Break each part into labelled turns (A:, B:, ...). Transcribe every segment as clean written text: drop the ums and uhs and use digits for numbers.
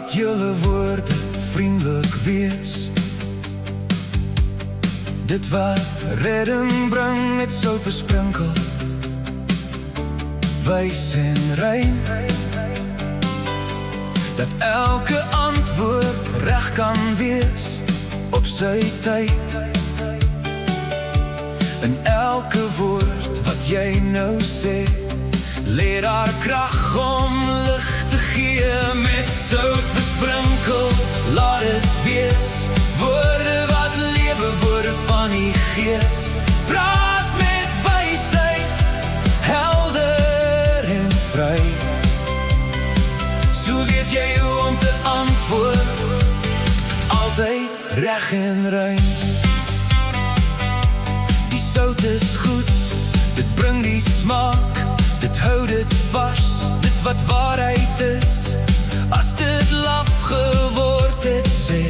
A: Laat julle woorde vriendelik wees. Dit wat redding bring met sout besprinkel, wys en rein. Dat elke antwoord reg kan wees op sy tyd. En elke woord wat jy nou sê, lê daar krag om lig te gee. Met sout besprinkel, laat dit wees. Woorde wat lewe, woorde van die Gees. Praat met wysheid, helder en vry. So weet jy hoe om te antwoord, altyd reg en rein. Die sout is goed, dit bring die smaak, dit hou dit vars, dit wat waarheid is. As dit laf geword het, sê,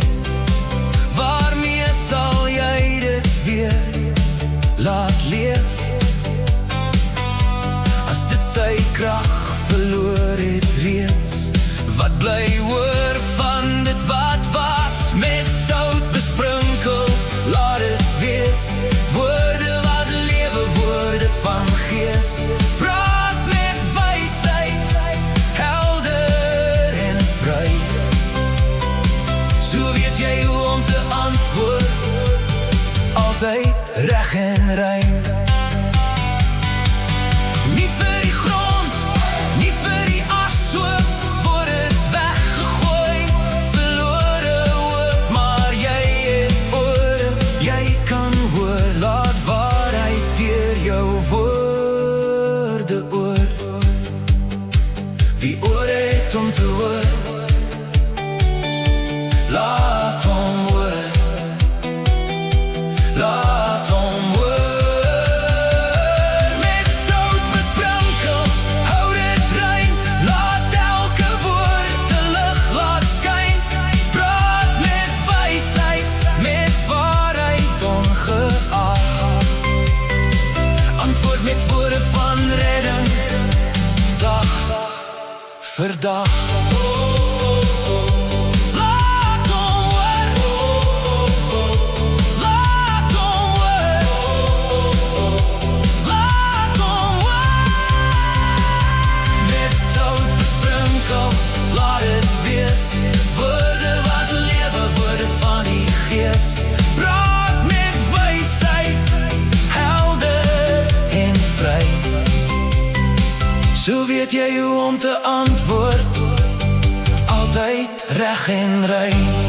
A: waarmee sal jy dit weer laat leef? As dit sy krag verloor het reeds, wat bly oor van dit wat was? Met sout besprinkel, laat dit wees. Woorde wat lewe, woorde van Gees. Praat met wysheid, helder en vry. So weet jy hoe om te antwoord, altyd reg en rein. Nie vir die grond, nie vir die ashoop, word het weggegooi, verlore hoop. Maar jy het ore, jy kan hoor, laat waarheid deur jou woorde oor. Wie oor het om te hoor, laat hom hoor. Laat hom hoor. Met sout besprinkel, hou dit rein. Laat elke woord de lig laat skyn. Praat met wysheid, met waarheid ongeag. Antwoord met woorde van redding, dag vir dag. Laat het wees, woorde wat lewe, woorde van die Gees. Praat met wysheid, helder en vry. So weet jy hoe om te antwoord, altyd reg en rein.